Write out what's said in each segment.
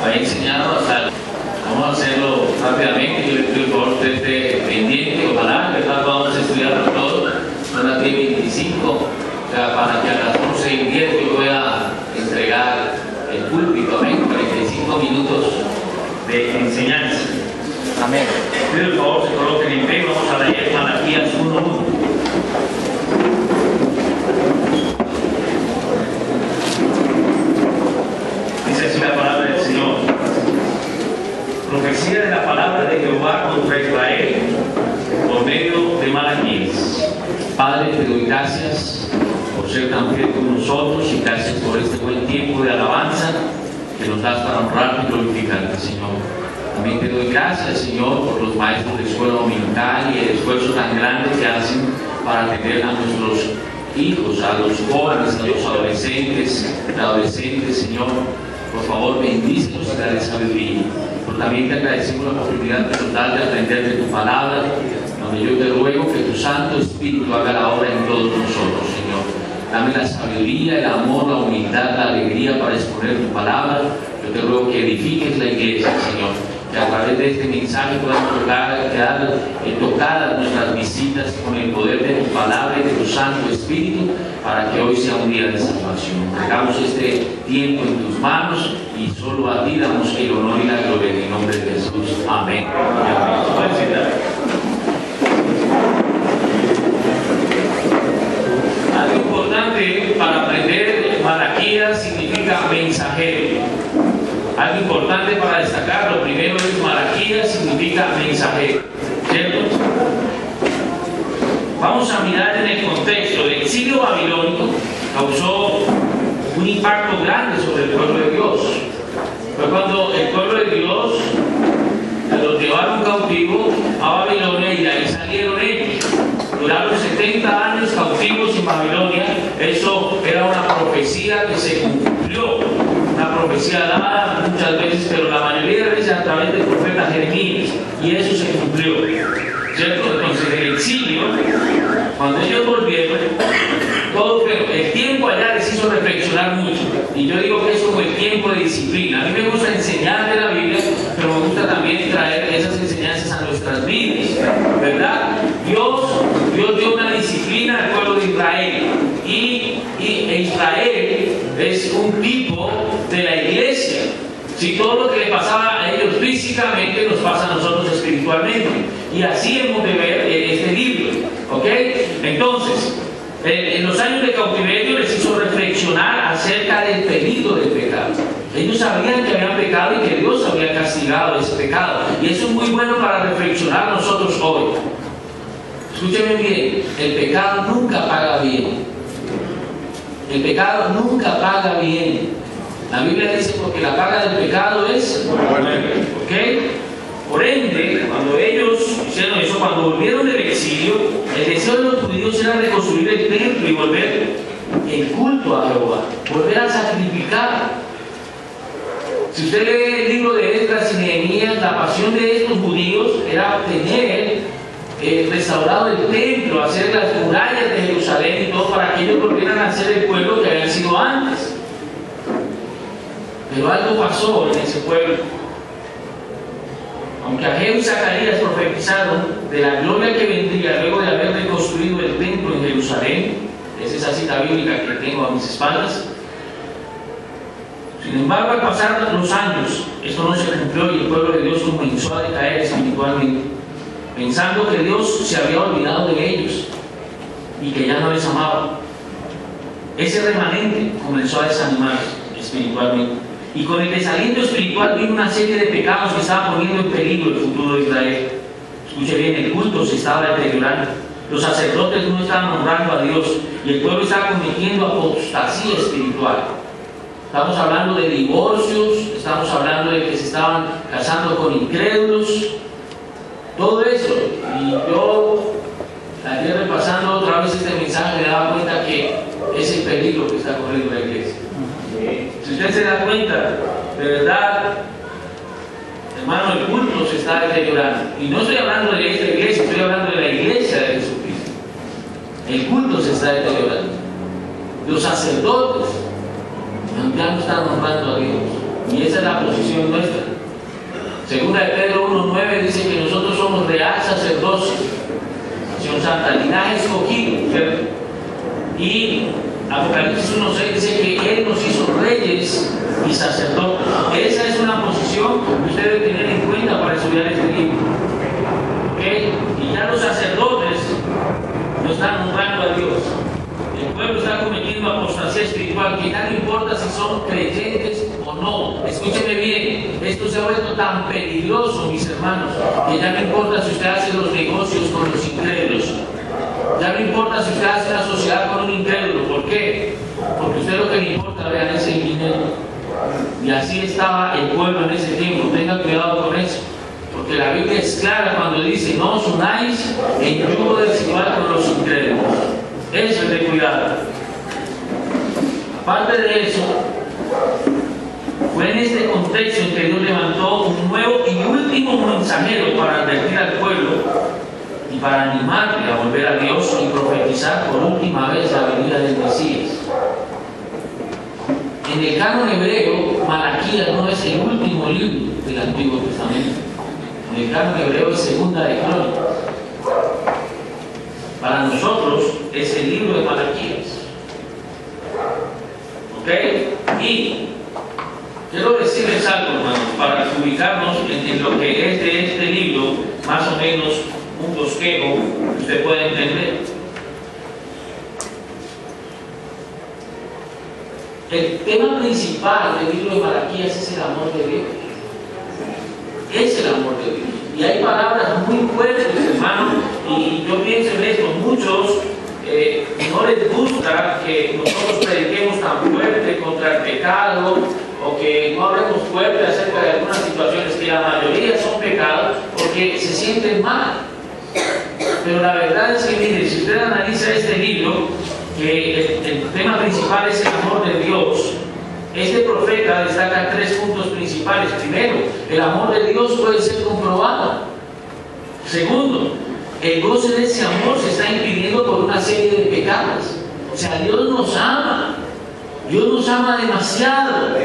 ha enseñado hasta. Vamos a hacerlo rápidamente. Yo le pido por favor usted esté pendiente. Ojalá, ¿verdad? Vamos a estudiarlo todo. Son las 10:25. O sea, para que a las 11:10 yo voy a entregar el púlpito. Amén. 45 minutos de enseñanza. Amén. Pido por favor se coloquen en pie. Vamos a leer Malaquías 1:1. Dice así la palabra del Señor. Profecía de la palabra de Jehová contra Israel por medio de Malaquías. Padre, te doy gracias por ser tan fiel con nosotros y gracias por este buen tiempo de alabanza que nos das para honrarte y glorificarte, Señor. También te doy gracias, Señor, por los maestros de escuela dominical y el esfuerzo tan grande que hacen para atender a nuestros hijos, a los jóvenes, a los adolescentes, Señor. Por favor, bendícelos y dale sabiduría. Pero también te agradecemos la oportunidad que nos das de aprender de tu palabra, donde yo te ruego que tu Santo Espíritu haga la obra en todos nosotros, Señor. Dame la sabiduría, el amor, la humildad, la alegría para exponer tu palabra. Yo te ruego que edifiques la iglesia, Señor. Que a través de este mensaje podamos tocar a nuestras visitas con el poder de tu palabra y de tu Santo Espíritu, para que hoy sea un día de salvación. Entregamos este tiempo en tus manos y solo a ti damos el honor y la gloria en el nombre de Jesús. Amén. Algo importante para aprender Malaquías significa mensajero. Algo importante para destacar, lo primero es Malaquías significa mensajero, ¿cierto? Vamos a mirar en el contexto. El exilio babilónico causó un impacto grande sobre el pueblo de Dios. Fue cuando el pueblo de Dios los llevaron cautivo a Babilonia y de ahí salieron ellos. Duraron 70 años cautivos en Babilonia. Eso era una profecía que se cumplió, una profecía dada muchas veces, pero la mayoría de veces a través del profeta Jeremías, y eso se cumplió, ¿cierto? Entonces el exilio, cuando ellos volvieron, el tiempo allá les hizo reflexionar mucho, y yo digo que es como el tiempo de disciplina. A mí me gusta enseñar de la Biblia, pero me gusta también traer esas enseñanzas a nuestras vidas, ¿verdad? Dios dio una disciplina al pueblo de Israel, y Israel es un tipo de la iglesia. Si todo lo que le pasaba a ellos físicamente nos pasa a nosotros espiritualmente, y así hemos de ver este libro, ¿ok? Entonces, en los años de cautiverio les hizo reflexionar acerca del peligro del pecado. Ellos sabían que habían pecado y que Dios había castigado ese pecado, y eso es muy bueno para reflexionar nosotros hoy. Escúcheme bien, el pecado nunca paga bien. El pecado nunca paga bien. La Biblia dice, porque la paga del pecado es muerte. ¿Ok? Por ende, cuando ellos hicieron eso, cuando volvieron del exilio, el deseo de los judíos era reconstruir el templo y volver el culto a Jehová, volver a sacrificar. Si usted lee el libro de Esdras y Nehemías, la pasión de estos judíos era tener restaurado el templo, hacer las murallas de Jerusalén y todo, para que ellos volvieran a ser el pueblo que habían sido antes. Pero algo pasó en ese pueblo. Aunque Ageo y Zacarías profetizaron de la gloria que vendría luego de haber reconstruido el templo en Jerusalén, esa es esa cita bíblica que tengo a mis espaldas. Sin embargo, al pasar los años, esto no se cumplió y el pueblo de Dios comenzó a decaer espiritualmente, pensando que Dios se había olvidado de ellos y que ya no les amaba. Ese remanente comenzó a desanimarse espiritualmente, y con el desaliento espiritual vino una serie de pecados que estaban poniendo en peligro el futuro de Israel. Escuche bien, el culto se estaba deteriorando, los sacerdotes no estaban honrando a Dios y el pueblo estaba cometiendo apostasía espiritual. Estamos hablando de divorcios, estamos hablando de que se estaban casando con incrédulos, todo eso. Y yo, ayer repasando otra vez este mensaje, me daba cuenta que es el peligro que está corriendo la iglesia. Si usted se da cuenta, de verdad, hermano, el culto se está deteriorando. Y no estoy hablando de esta iglesia, estoy hablando de la iglesia de Jesucristo. El culto se está deteriorando. Los sacerdotes ya no están honrando a Dios. Y esa es la posición nuestra. Segunda de Pedro 1:9 dice que nosotros somos real sacerdocio, nación santa, linaje escogido, ¿cierto? Y Apocalipsis 1:6 dice que Él nos hizo reyes y sacerdotes. Esa es una posición que usted debe tener en cuenta para estudiar este libro. ¿Okay? Y ya los sacerdotes no están honrando a Dios. El pueblo está cometiendo apostasía espiritual, que ya no importa si son creyentes o no. Escúcheme bien, esto se ha vuelto tan peligroso, mis hermanos, que ya no importa si usted hace los negocios con los incrédulos. Ya no importa si usted hace una sociedad con un incrédulo. ¿Por qué? Porque usted lo que le importa, vean, es el dinero. Y así estaba el pueblo en ese tiempo. Tenga cuidado con eso. Porque la Biblia es clara cuando dice: no os unáis en yugo desigual con los incrédulos. Eso es de cuidado. Aparte de eso, fue en este contexto en que Dios levantó un nuevo y último mensajero para advertir al pueblo y para animarle a volver a Dios y profetizar por última vez la venida del Mesías. En el canon hebreo, Malaquías no es el último libro del Antiguo Testamento. En el canon hebreo es Segunda de Crónicas. Para nosotros es el libro de Malaquías. ¿Ok? Y quiero decirles algo, hermanos, para ubicarnos en lo que es de este libro, más o menos un bosquejo que usted puede entender. El tema principal del libro de Malaquías es el amor de Dios. Es el amor de Dios. Y hay palabras muy fuertes, hermano, y yo pienso en esto: muchos no les gusta que nosotros prediquemos tan fuerte contra el pecado, o que no hablemos fuerte acerca de algunas situaciones que la mayoría son pecados, porque se sienten mal. Pero la verdad es que, mire, si usted analiza este libro, que el tema principal es el amor de Dios, este profeta destaca 3 puntos principales. Primero, el amor de Dios puede ser comprobado. Segundo, el goce de ese amor se está impidiendo por una serie de pecados. O sea, Dios nos ama. Dios nos ama demasiado,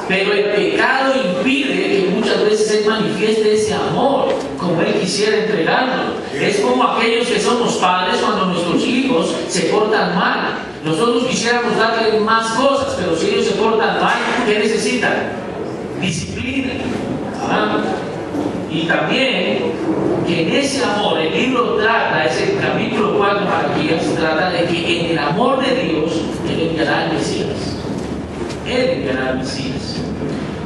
pero el pecado impide que muchas veces Él manifieste ese amor como Él quisiera entregarlo. Es como aquellos que somos padres cuando nuestros hijos se portan mal. Nosotros quisiéramos darle más cosas, pero si ellos se portan mal, ¿qué necesitan? Disciplina. ¿Ah? Y también que en ese amor, el libro trata, es el capítulo 4 de Malaquías, trata de que en el amor de Dios Él enviará al Mesías. Él enviará al Mesías.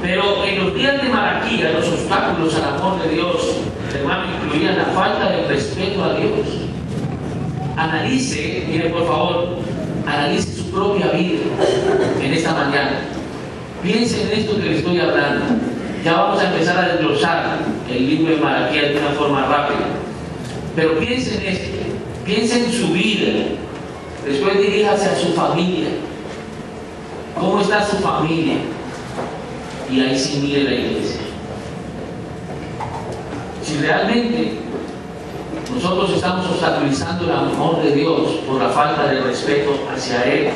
Pero en los días de Malaquías, los obstáculos al amor de Dios, hermano, incluían la falta de respeto a Dios. Analice, mire por favor, analice su propia vida en esta mañana. Piense en esto que le estoy hablando. Ya vamos a empezar a desglosar el libro de Malaquías de una forma rápida. Pero piense en esto, piense en su vida. Después diríjase a su familia. ¿Cómo está su familia? Y ahí sí mire la iglesia. Si realmente nosotros estamos obstaculizando el amor de Dios por la falta de respeto hacia Él,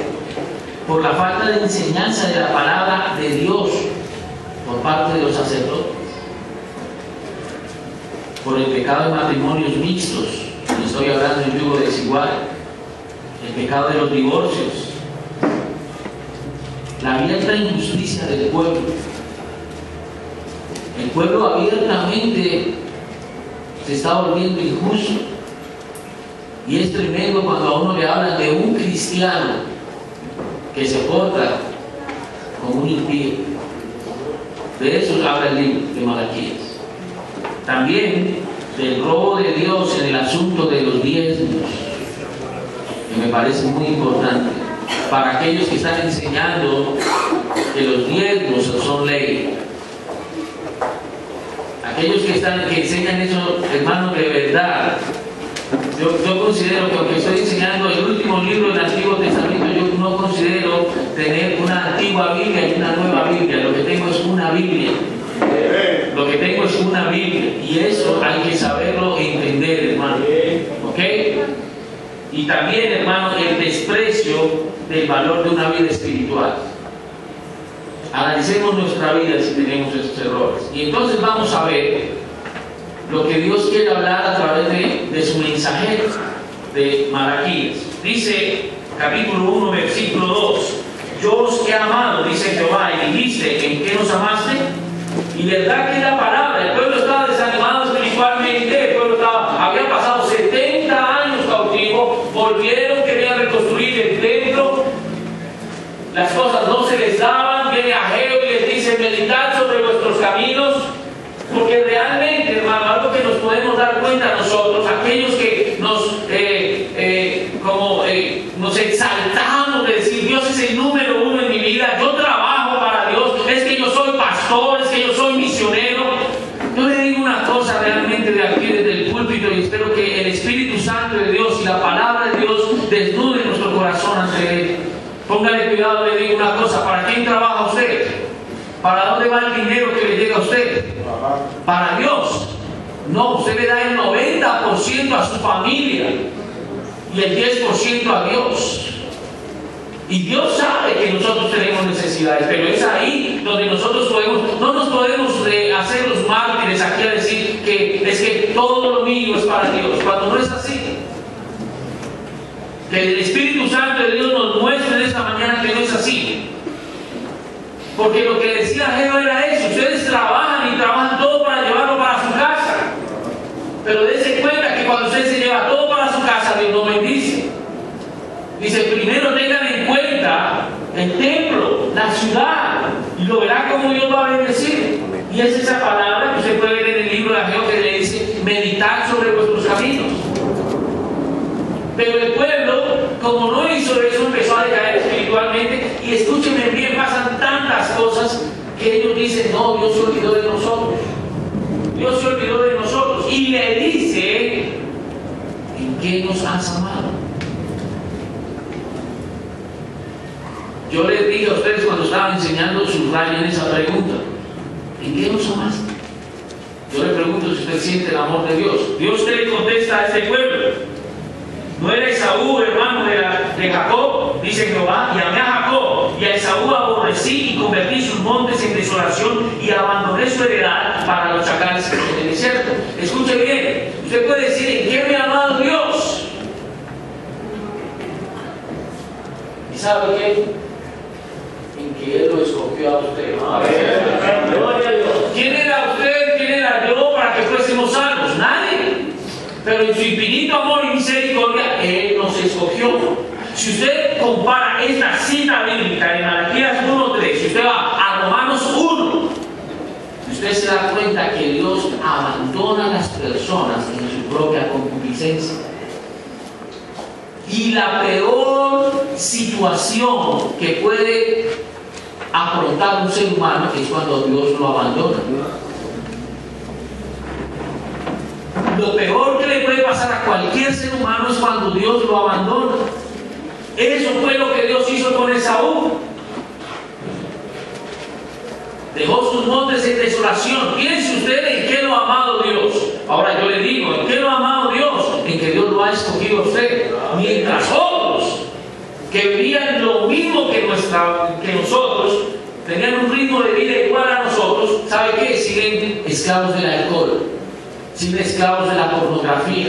por la falta de enseñanza de la palabra de Dios por parte de los sacerdotes, por el pecado de matrimonios mixtos, y estoy hablando de yugo desigual, el pecado de los divorcios, la abierta injusticia del pueblo. El pueblo abiertamente se está volviendo injusto, y es tremendo cuando a uno le hablan de un cristiano que se porta como un impío. De eso habla el libro de Malaquías. También del robo de Dios en el asunto de los diezmos, que me parece muy importante para aquellos que están enseñando que los diezmos son ley. Aquellos que enseñan eso, hermanos, de verdad, yo considero que, aunque estoy enseñando el último libro del Antiguo Testamento, yo no considero tener una antigua Biblia y una nueva Biblia. Lo que tengo es una Biblia. Lo que tengo es una Biblia. Y eso hay que saberlo e entender, hermano. ¿Ok? Y también, hermano, el desprecio del valor de una vida espiritual. analicemos nuestra vida si tenemos esos errores. Y entonces vamos a ver lo que Dios quiere hablar a través de su mensajero, de Malaquías. Dice, capítulo 1, versículo 2: yo os he amado, dice Jehová, y dijiste, ¿en qué nos amaste? Y verdad que la palabra, el pueblo estaba desanimado espiritualmente, el pueblo había pasado 70 años cautivo, volvieron, querían reconstruir el templo, las cosas no se les daban. Viene Ageo y les dice, meditad sobre vuestros caminos, porque realmente, hermano, algo que nos podemos dar cuenta nosotros, aquellos que nos exaltamos de decir, Dios es el número uno en mi vida, yo trabajo para Dios, es que yo soy pastor, es que yo soy misionero. Yo le digo una cosa realmente de aquí, desde el púlpito, y espero que el Espíritu Santo de Dios y la palabra de Dios desnude nuestro corazón ante Él. Póngale cuidado, le digo una cosa, ¿para quién trabaja usted? ¿Para dónde va el dinero que le llega a usted? Para Dios. No, usted le da el 90% a su familia y el 10% a Dios. Y Dios sabe que nosotros tenemos necesidades, pero es ahí donde nosotros no nos podemos hacer los mártires aquí a decir que es que todo lo mío es para Dios, cuando no es así. Que el Espíritu Santo de Dios nos muestre en esta mañana que no es así. Porque lo que decía Ageo era eso: ustedes trabajan y trabajan todo para llevarlo para su casa, pero dense cuenta que cuando usted se lleva todo para su casa, Dios no bendice. Dice, primero tengan en cuenta el templo, la ciudad, y lo verá como Dios va a bendecir. Y es esa palabra que usted puede ver en el libro de Ageo, que le dice, meditar sobre vuestros caminos. Pero el pueblo, como no hizo eso, empezó a decaer espiritualmente. Y escúchenme bien, pasan tantas cosas que ellos dicen, no, Dios se olvidó de nosotros. Dios se olvidó de nosotros. Y le dice, ¿en qué nos has amado? Yo les dije a ustedes cuando estaba enseñando, subrayen esa pregunta: ¿en qué nos amaste? Yo le pregunto si usted siente el amor de Dios. Dios te le contesta a este pueblo: ¿no era Esaú hermano de Jacob? Dice Jehová, y amé a Jacob, y a Esaú aborrecí, y convertí sus montes en desolación, y abandoné su heredad para los chacales en el desierto. Escuche bien, usted puede decir, ¿en qué me ha amado Dios? ¿Y sabe qué? En que Él lo escogió a usted. ¿Quién era usted? ¿Quién era yo para que fuésemos salvos? Nadie. Pero en su infinito amor y misericordia, Él nos escogió. Si usted compara esta cita bíblica en Malaquías 1:3, si usted va a Romanos 1, usted se da cuenta que Dios abandona a las personas en su propia concupiscencia. Y la peor situación que puede afrontar un ser humano es cuando Dios lo abandona. Lo peor que le puede pasar a cualquier ser humano es cuando Dios lo abandona. Eso fue lo que Dios hizo con Esaú. Dejó sus montes en desolación. Piense usted en qué lo ha amado Dios. Ahora yo le digo, ¿en qué lo ha amado Dios? En que Dios lo ha escogido a usted. Mientras otros que vivían lo mismo que nosotros, tenían un ritmo de vida igual a nosotros, ¿sabe qué? Siguen esclavos del alcohol, siguen esclavos de la pornografía,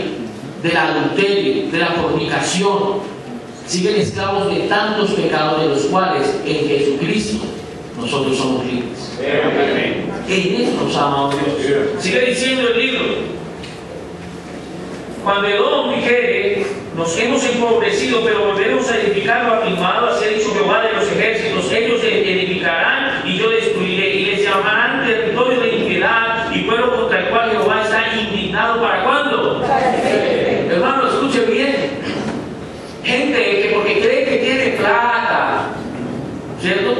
del adulterio, de la fornicación, siguen esclavos de tantos pecados de los cuales en Jesucristo nosotros somos libres. En eso nos ama Dios. Sigue diciendo el libro: cuando Edom dijere, nos hemos empobrecido, pero volveremos a edificar lo afirmado, así ha dicho Jehová de los ejércitos, ellos edificarán y yo destruiré, y les llamarán territorio de impiedad y pueblo contra el cual Jehová está indignado. ¿Para cuándo? Hermano, escuche bien. Gente que porque cree que tiene plata, ¿cierto?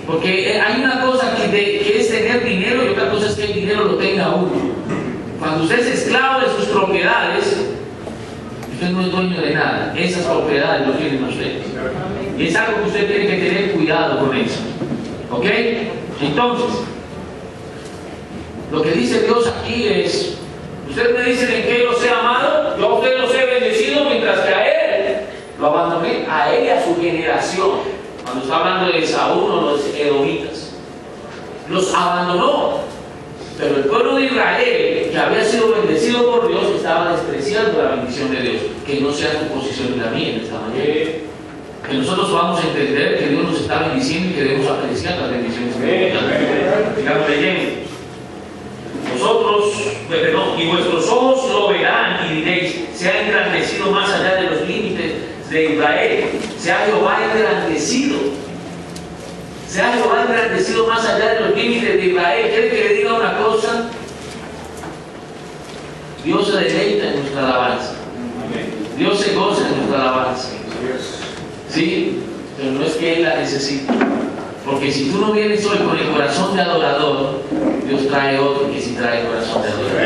Porque hay una cosa que es tener dinero y otra cosa es que el dinero lo tenga uno. Cuando usted es esclavo de sus propiedades, usted no es dueño de nada. Esas propiedades lo tienen ustedes. Y es algo que usted tiene que tener cuidado con eso. ¿Ok? Entonces, lo que dice Dios aquí es: ustedes me dicen en qué los he amado, yo a ustedes los he bendecido, mientras que a Él lo abandoné, a Él y a su generación. cuando está hablando de Saúl o los edomitas, los abandonó, pero el pueblo de Israel, que había sido bendecido por Dios, estaba despreciando la bendición de Dios. Que no sea tu posición y la mía en esta mañana. Que nosotros vamos a entender que Dios nos está bendiciendo y que debemos apreciar las bendiciones de Dios. Digamos, leyendo. Vosotros, perdón, y vuestros ojos lo verán y diréis, se ha engrandecido más allá de los límites de Israel, se ha Jehová engrandecido. Se ha Jehová engrandecido más allá de los límites de Israel. ¿Quiere que le diga una cosa? Dios se deleita en nuestra alabanza. Dios se goza en nuestra alabanza. Sí, pero no es que Él la necesite. Porque si tú no vienes hoy con el corazón de adorador, Dios trae otro que sí trae el corazón de adorador.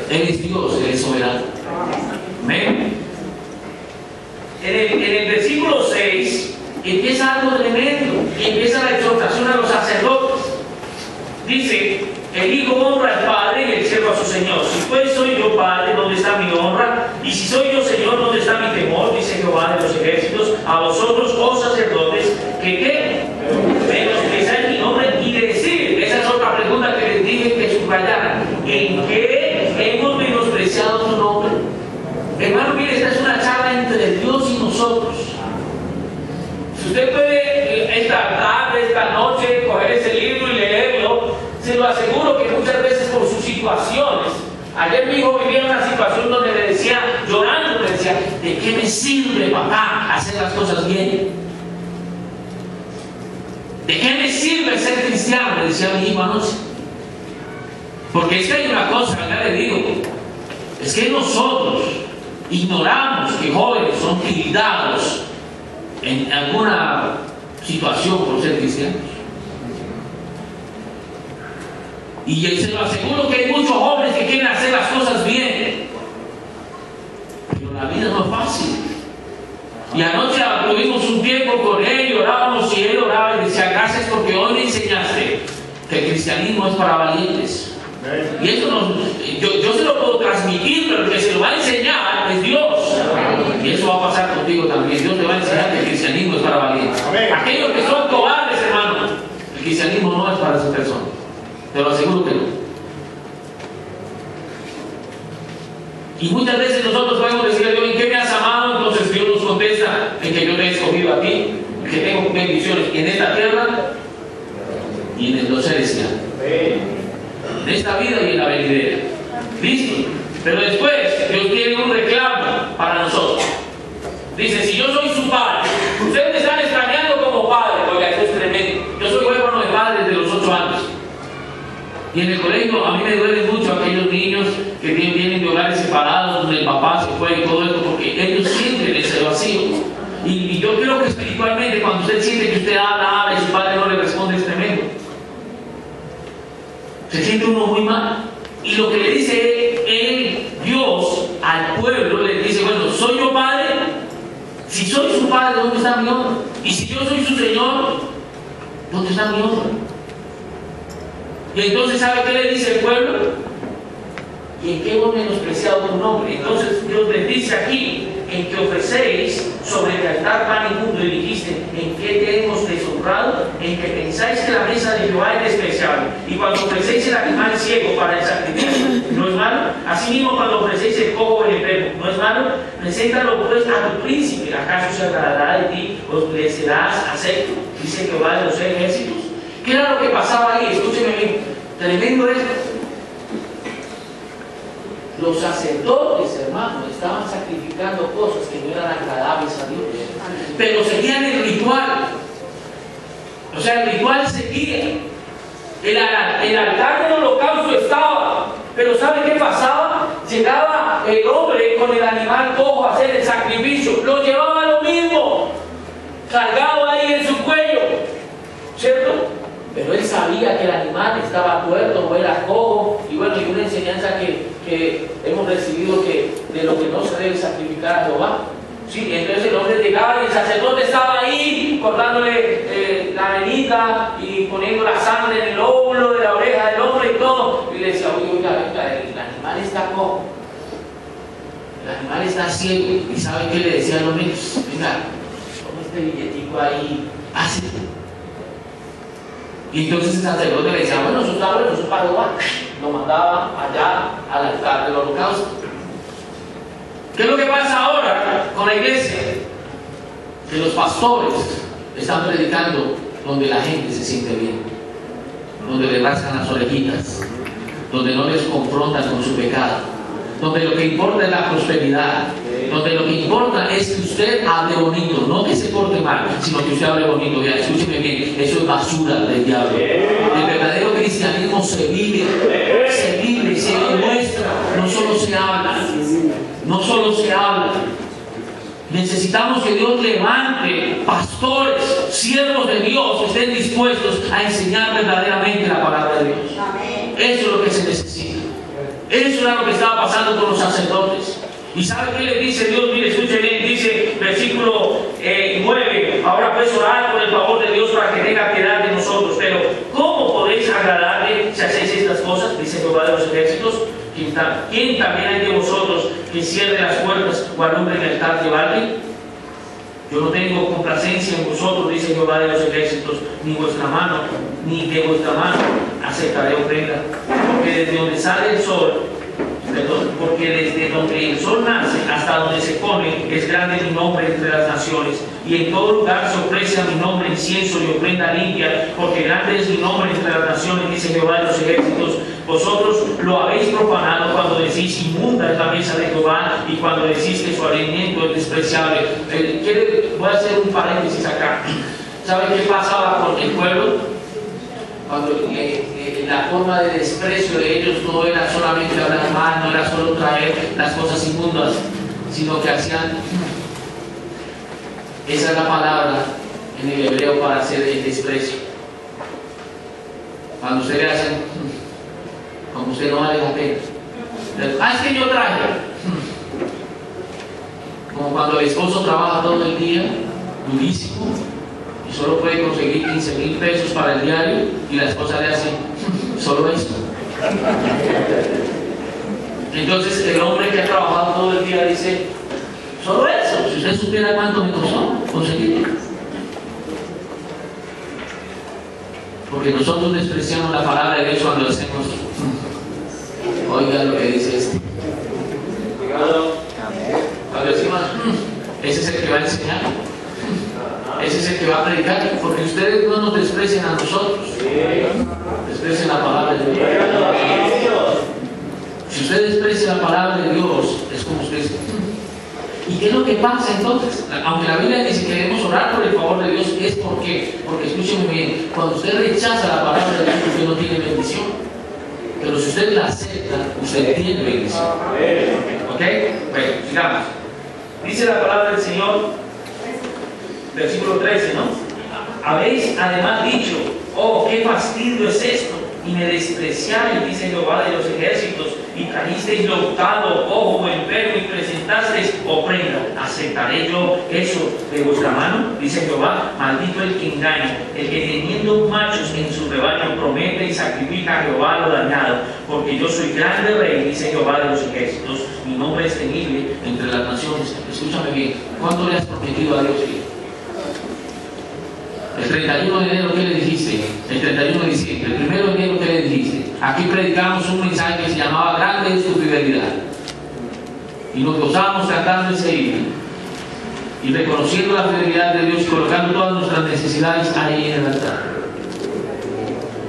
Él es Dios, Él es soberano. Amén. En el versículo 6 empieza algo tremendo y empieza la exhortación a los sacerdotes. Dice: el hijo honra al padre y el siervo a su señor. Si pues soy yo padre, ¿dónde está mi honra? Y si soy yo señor, ¿dónde está mi temor? Dice Jehová de los ejércitos a vosotros, oh sacerdotes, que menospreciáis mi nombre. Y decir, esa es otra pregunta que les dije que subrayaran: ¿en qué hemos menospreciado tu nombre? Hermano, mire, esta es una charla entre Dios y nosotros. Si usted puede esta tarde, esta noche, coger ese libro y leerlo, se lo aseguro que muchas veces por sus situaciones. Ayer mi hijo vivía una situación donde me decía, llorando, me decía: ¿de qué me sirve, papá, hacer las cosas bien? ¿De qué me sirve ser cristiano?, me decía mi hijo anoche. Porque es que hay una cosa, ya le digo, es que nosotros ignoramos que jóvenes son tildados en alguna situación por ser cristianos. Y se lo aseguro que hay muchos jóvenes que quieren hacer las cosas bien, pero la vida no es fácil. Y anoche tuvimos un tiempo con él y orábamos, y él oraba y decía: gracias porque hoy me enseñaste que el cristianismo es para valientes. Y eso yo se lo puedo transmitir, pero el que se lo va a enseñar es Dios. Y eso va a pasar contigo también. Dios te va a enseñar que el cristianismo es para valientes. Aquellos que son cobardes, hermano, el cristianismo no es para esas personas. Te lo aseguro que no. Y muchas veces nosotros podemos decir a Dios: ¿en qué me has amado? Entonces Dios nos contesta: en que yo te he escogido a ti, que tengo bendiciones en esta tierra y en el celestial, en esta vida y en la venidera. ¿Listo? Pero después Dios tiene un reclamo para nosotros. Dice: si yo soy su padre, ustedes me están extrañando como padre. Oiga, eso es tremendo. Yo soy huérfano de padre desde los 8 años. Y en el colegio a mí me duelen mucho aquellos niños que vienen de hogares separados, donde el papá se fue y todo esto, porque ellos sienten ese vacío. Y yo creo que espiritualmente, cuando usted siente que usted habla y su padre no le responde, es tremendo. Se siente uno muy mal. Y lo que le dice Dios al pueblo, le dice: bueno, ¿soy yo padre? Si soy su padre, ¿dónde está mi honra? Y si yo soy su señor, ¿dónde está mi honra? Y entonces, ¿sabe qué le dice el pueblo? ¿Y en qué hemos menospreciado tu nombre? Entonces Dios les dice aquí: en que ofrecéis sobre el altar pan inmundo, y dijiste: ¿en qué te hemos deshonrado? En que pensáis que la mesa de Jehová es despreciable. Y cuando ofrecéis el animal ciego para el sacrificio, ¿no es malo? Asimismo, cuando ofrecéis el cojo o el enfermo, ¿no es malo? Preséntalo pues a tu príncipe. ¿Acaso se agradará de ti o le serás acepto? Dice Jehová de los ejércitos. ¿Qué era lo que pasaba ahí? Escúcheme bien, tremendo esto. Los sacerdotes, hermanos, estaban sacrificando cosas que no eran agradables a Dios, pero seguían el ritual. O sea, el ritual seguía. El altar del holocausto estaba, pero ¿sabe qué pasaba? Llegaba el hombre con el animal cojo a hacer el sacrificio, lo llevaba lo mismo, cargado ahí en su cuello, ¿cierto? Pero él sabía que el animal estaba tuerto o era cojo. Y bueno, y una enseñanza que hemos recibido, que de lo que no se debe sacrificar a Jehová. Sí, entonces el hombre llegaba y el sacerdote estaba ahí cortándole la venita y poniendo la sangre en el óvulo de la oreja del hombre y todo. Y le decía: oiga, el animal está cojo, el animal está ciego. ¿Y sabe qué le decía a los niños? Venga, este billetico ahí, así. Y entonces el sacerdote le decía, bueno, eso está bueno, eso es para Jehová. Lo mandaba allá al altar del holocausto. ¿Qué es lo que pasa ahora con la iglesia? Que los pastores están predicando donde la gente se siente bien, donde le rascan las orejitas, donde no les confrontan con su pecado, donde lo que importa es la prosperidad, donde lo que importa es que usted hable bonito, no que se porte mal, sino que usted hable bonito. Ya, escúcheme bien, eso es basura del diablo. El verdadero cristianismo se vive, se demuestra, no solo se habla, no solo se habla. Necesitamos que Dios levante pastores, siervos de Dios que estén dispuestos a enseñar verdaderamente la palabra de Dios. Eso es lo que se necesita. Eso era lo que estaba pasando con los sacerdotes. ¿Y sabe qué le dice Dios? Mire, escuche bien, dice versículo 9: ahora pues orad por el favor de Dios para que tenga piedad de nosotros. Pero ¿cómo podéis agradarle si hacéis estas cosas? Dice Jehová de los ejércitos. ¿Quién también hay de vosotros que cierre las puertas o alumbre en el altar de Baal? Yo no tengo complacencia en vosotros, dice Jehová de los ejércitos, ni de vuestra mano aceptaré ofrenda. Porque desde donde sale el sol, porque desde donde el sol nace hasta donde se pone, es grande mi nombre entre las naciones. Y en todo lugar se ofrece a mi nombre incienso y ofrenda limpia, porque grande es mi nombre entre las naciones, dice Jehová de los ejércitos. Vosotros lo habéis profanado cuando decís inmunda es la mesa de Jehová, y cuando decís que su alimento es despreciable. Voy a hacer un paréntesis acá. ¿Saben qué pasaba con el pueblo? Cuando la forma de desprecio de ellos no era solamente hablar mal, no era solo traer las cosas inmundas, sino que hacían, esa es la palabra en el hebreo para hacer el desprecio. Cuando ustedes le hacen, como usted no vale la pena, es que yo traje, como cuando el esposo trabaja todo el día, durísimo, y solo puede conseguir 15,000 pesos para el diario, y la esposa le hace solo esto. Entonces el hombre que ha trabajado todo el día dice, solo eso. Si usted supiera cuánto me costó conseguirlo. Porque nosotros despreciamos la palabra de Dios cuando hacemos, oiga lo que dice este. Cuando decimos, ese es el que va a enseñar, ese es el que va a predicar, porque ustedes no nos desprecian a nosotros, desprecian la palabra de Dios. Si usted desprecia la palabra de Dios, es como usted dice. ¿Y qué es lo que pasa entonces? Aunque la Biblia dice que debemos orar por el favor de Dios, es porque escúcheme bien, cuando usted rechaza la palabra de Dios, usted no tiene bendición. Pero si usted la acepta, usted tiene bendición. ¿Ok? Bueno, sigamos. Dice la palabra del Señor, versículo 13, ¿no? Habéis además dicho, oh, qué fastidio es esto, y me despreciáis, dice Jehová de los ejércitos, y trajisteis lo untado, ojo enfermo, y presentasteis ofrenda. ¿Aceptaré yo eso de vuestra mano? Dice Jehová. Maldito el que engaña, el que teniendo machos en su rebaño promete y sacrifica a Jehová lo dañado, porque yo soy grande rey, dice Jehová de los ejércitos, mi nombre es temible entre las naciones. Escúchame bien, ¿cuánto le has prometido a Dios? El 31 de enero, ¿qué le dijiste? El 31 de diciembre, el 1 de enero, ¿qué le dijiste? Aquí predicamos un mensaje que se llamaba Grande es tu fidelidad. Y nos gozamos cantando ese himno. Y reconociendo la fidelidad de Dios y colocando todas nuestras necesidades ahí en el altar.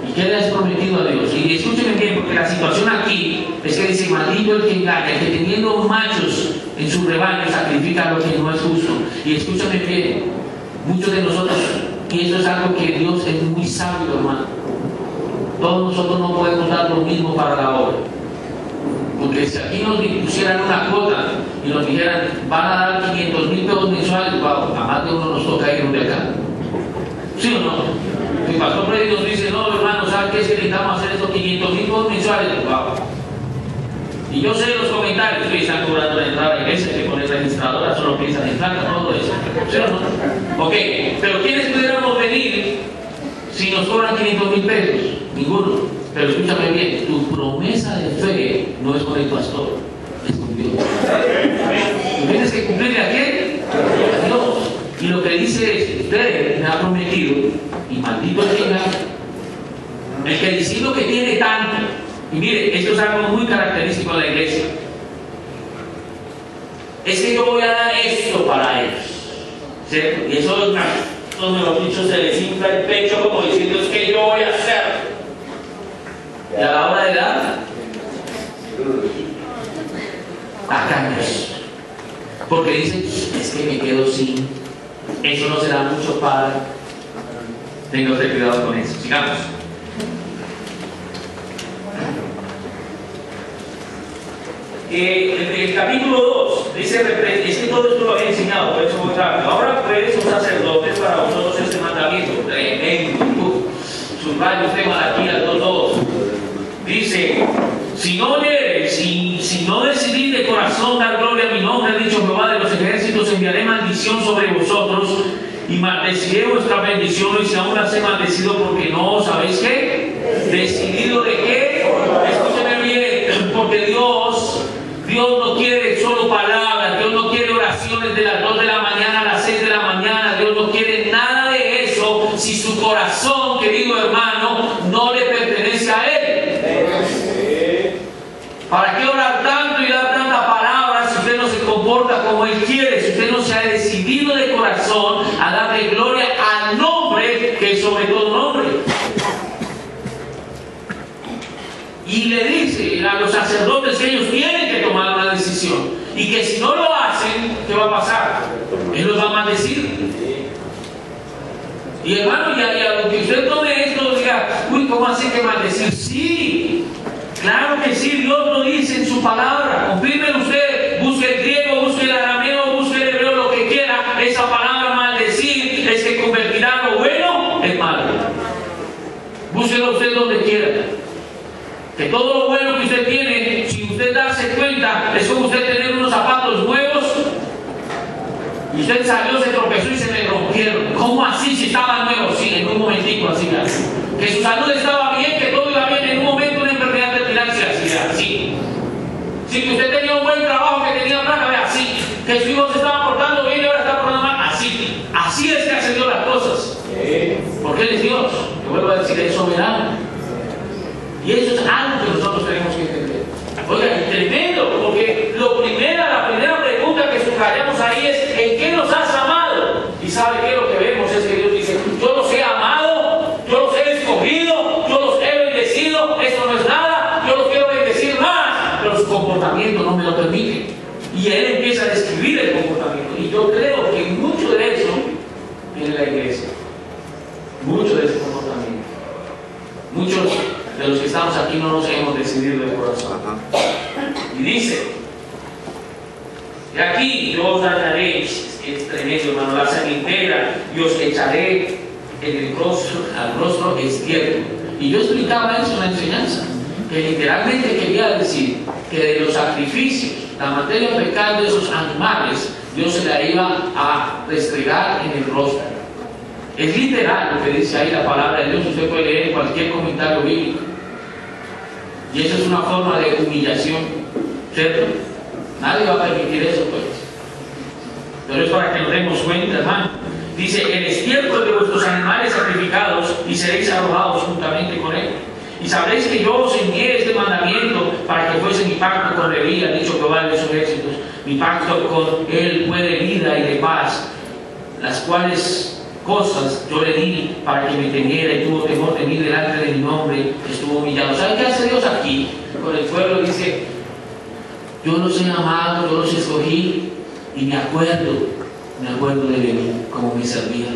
¿Y qué le has prometido a Dios? Y escúcheme bien, porque la situación aquí es que dice, maldito el que engaña, el que teniendo machos en su rebaño sacrifica lo que no es justo. Y escúchame bien, muchos de nosotros, y eso es algo que Dios es muy sabio, hermano. Todos nosotros no podemos dar lo mismo para la obra. Porque si aquí nos pusieran una cuota y nos dijeran, van a dar 500,000 pesos mensuales, wow, a más de uno nos toca irnos de acá. ¿Sí o no? El pastor Freddy nos dice, no, hermano, ¿sabes qué? Es que necesitamos hacer estos 500,000 pesos mensuales, wow. Y yo sé los comentarios que están cobrando la entrada a la iglesia, que con el registrador solo piensan en plata, todo eso. ¿Sí o no? Ok, pero ¿quiénes pudiéramos venir si nos cobran 500,000 pesos? Ninguno. Pero escúchame bien, tu promesa de fe no es con el pastor, es con Dios. Tú tienes que cumplirle a quién? A Dios. Y lo que dice es, usted me ha prometido, y maldito el que engaña, el que diciendo que tiene tanto. Y mire, esto es algo muy característico de la iglesia. Es que yo voy a dar esto para ellos, ¿cierto? Y eso, mejor dicho, se les infla el pecho como diciendo, es que yo voy a hacer. Y a la hora de dar, a cambios. Porque dicen, es que me quedo sin, eso no será mucho para. Tenga usted cuidado con eso. Sigamos. El capítulo 2 dice, es que todo esto lo había enseñado, por eso muy rápido. Ahora pues son sacerdotes para vosotros este mandamiento, tremendo. Subrayo usted Malaquías 2:2. Dice, si no decidís de corazón dar gloria a mi nombre, ha dicho Jehová de los ejércitos, enviaré maldición sobre vosotros y maldeciré vuestra bendición, y si aún las he maldecido porque no sabéis qué, decidido de qué. Escúcheme bien, porque Dios no quiere solo palabras, Dios no quiere oraciones de las 2 de la mañana a las 6 de la mañana, Dios no quiere nada de eso si su corazón, querido hermano, no le pertenece a Él. ¿Para qué orar tanto y dar tanta palabra si usted no se comporta como Él quiere, si usted no se ha decidido de corazón a darle gloria al nombre que es sobre todo nombre? Y le dice a los sacerdotes que ellos tienen que tomar una decisión y que si no lo hacen, ¿qué va a pasar? Él los va a maldecir. Y hermano, y a lo que usted tome esto, diga, uy, ¿cómo así que maldecir? Sí, claro que sí, Dios lo dice en su palabra. Confirme usted, busque el griego, busque el arameo, busque el hebreo, lo que quiera. Esa palabra maldecir es que convertirá lo bueno en malo. Búsquelo usted donde quiera. Que todo lo bueno que usted tiene, sin usted darse cuenta, es como usted tener unos zapatos nuevos y usted salió, se tropezó y se le rompieron. ¿Cómo así si estaban nuevos? Sí, en un momentico así. Que su salud estaba bien, que todo iba bien, en un momento una enfermedad terminal se hacía así. Sí, que usted tenía un buen trabajo, que tenía plata, vea, así. Que su hijo se estaba portando bien y ahora está portando mal, así. Así es que hace Dios las cosas. Porque Él es Dios. Yo vuelvo a decir, es soberano. Y eso es algo que nosotros tenemos que entender. Oiga, es tremendo, porque la primera pregunta que subrayamos ahí es, ¿en qué nos has amado? Y ¿sabe qué? Lo que vemos es que Dios dice, yo los he amado, yo los he escogido, yo los he bendecido, eso no es nada, yo los quiero bendecir más, pero su comportamiento no me lo permite. Y Él empieza a describir el comportamiento. Y yo creo que mucho de eso viene en la iglesia. Mucho de ese comportamiento. Muchos de los que estamos aquí no nos hemos decidido de corazón. Y dice, y aquí yo os daré, es tremendo, hermano, la sangre integra, y os echaré en el rostro, al rostro izquierdo. Y yo explicaba eso en la enseñanza, que literalmente quería decir que de los sacrificios, la materia fecal de esos animales, Dios se la iba a restregar en el rostro. Es literal lo que dice ahí la palabra de Dios, usted puede leer en cualquier comentario bíblico. Y eso es una forma de humillación, ¿cierto? Nadie va a permitir eso, pues. Pero es para que nos demos cuenta, hermano. Dice, el estiércol de vuestros animales sacrificados y seréis arrojados juntamente con él. Y sabréis que yo os envié este mandamiento para que fuese mi pacto con Leví, ha dicho Jehová de los ejércitos. Mi pacto con él fue de vida y de paz, las cuales cosas yo le di para que me temiera y tuvo temor de mí delante de mi nombre, estuvo humillado. ¿Sabe qué hace Dios aquí? Con el pueblo dice, yo los he amado, yo los escogí y me acuerdo de Leví, como me servía.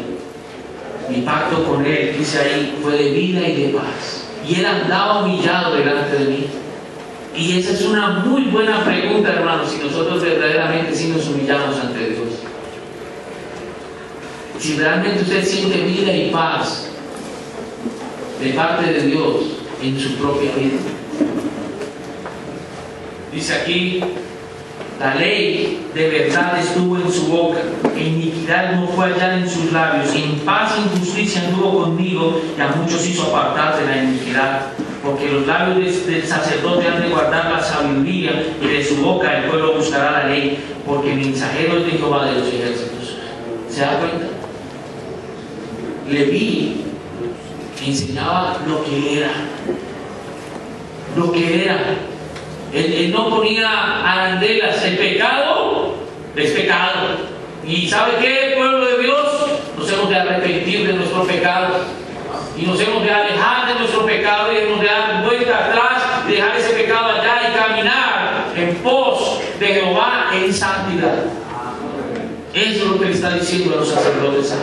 Mi pacto con él, dice ahí, fue de vida y de paz. Y él andaba humillado delante de mí. Y esa es una muy buena pregunta, hermanos, si nosotros verdaderamente sí nos humillamos ante Dios. Si realmente usted siente vida y paz de parte de Dios en su propia vida. Dice aquí, la ley de verdad estuvo en su boca, iniquidad no fue hallada en sus labios, y en paz y justicia anduvo conmigo, y a muchos hizo apartar de la iniquidad. Porque los labios del sacerdote han de guardar la sabiduría, y de su boca el pueblo buscará la ley, porque mensajero es de Jehová de los ejércitos. ¿Se da cuenta? Leví enseñaba lo que era. Lo que era. Él no ponía arandelas. El pecado es pecado. ¿Y sabe qué, pueblo de Dios? Nos hemos de arrepentir de nuestro pecado. Y nos hemos de alejar de nuestro pecado y hemos de dar vuelta atrás, dejar ese pecado allá y caminar en pos de Jehová en santidad. Eso es lo que le está diciendo a los sacerdotes a él.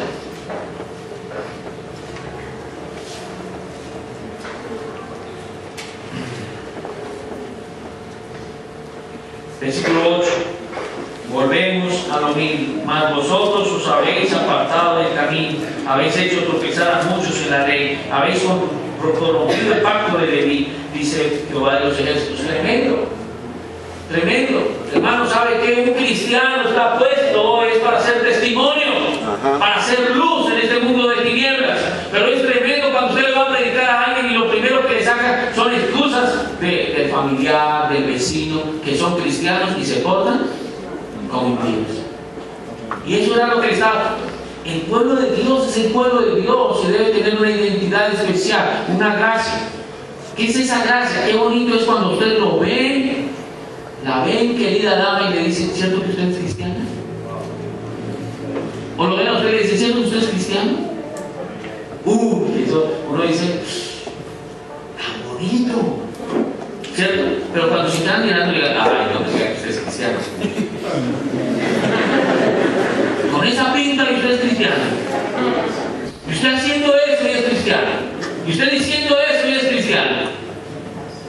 Versículo 8. Volvemos a lo mismo. Mas vosotros os habéis apartado del camino, habéis hecho tropezar a muchos en la ley, habéis corrompido el pacto de Leví, dice Jehová de los ejércitos. Tremendo, tremendo. Hermano, ¿sabe que un cristiano está puesto? Es para ser testimonio, para hacer luz en este mundo de tinieblas. Pero es tremendo cuando usted le va a predicar a alguien y lo primero que le saca son excusas del familiar, del vecino, que son cristianos y se portan como impíos. Y eso era lo que estaba. El pueblo de Dios es el pueblo de Dios, se debe tener una identidad especial, una gracia. ¿Qué es esa gracia? Qué bonito es cuando usted lo ve, la ven, querida dama, y le dicen, ¿cierto que usted es cristiana? O lo ven a usted y le dicen, ¿cierto que usted es cristiano? Eso uno dice, tan bonito, ¿cierto? Pero cuando se están mirando, le digan, ay, no me diga que usted es cristiano. Con esa pinta que usted es cristiano. Y usted haciendo eso y es cristiano. Y usted diciendo eso y es cristiano.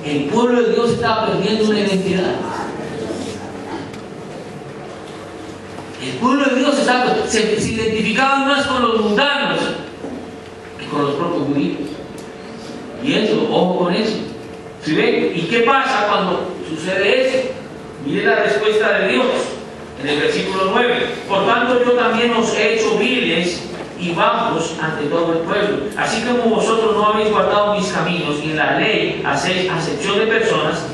El pueblo de Dios estaba perdiendo una identidad. El pueblo de Dios se identificaba más con los mundanos que con los propios judíos. Y eso, ojo con eso. ¿Sí ven? ¿Y qué pasa cuando sucede eso? Mire la respuesta de Dios en el versículo 9. Por tanto, yo también os he hecho viles y bajos ante todo el pueblo. Así como vosotros no habéis guardado mis caminos y en la ley hacéis acepción de personas,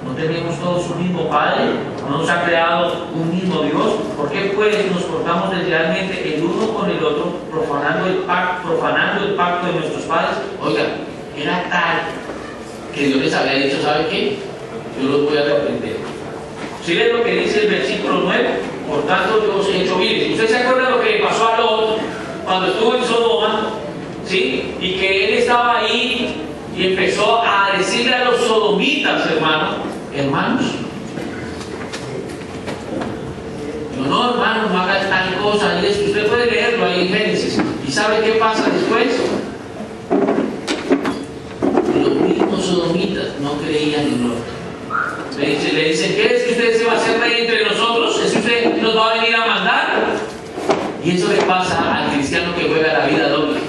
¿no tenemos todos un mismo Padre? ¿No nos ha creado un mismo Dios? ¿Por qué pues nos portamos deslealmente el uno con el otro, profanando el pacto de nuestros padres? Oiga, era tal que Dios les había dicho, ¿sabe qué? Yo los voy a reprender. ¿Sí ves lo que dice el versículo 9? Por tanto, yo os he hecho viles. ¿Usted se acuerda lo que le pasó a Lot cuando estuvo en Sodoma? ¿Sí? Y que él estaba ahí y empezó a decirle a los sodomitas, hermanos, no, hermano, no haga tal cosa. Y eso usted puede leerlo ahí en Génesis. ¿Y sabe qué pasa después? Los mismos sodomitas no creían en Lot. Le dicen, ¿qué es que usted se va a hacer rey entre nosotros? ¿Es que usted nos va a venir a mandar? Y eso le pasa al cristiano que juega la vida doble.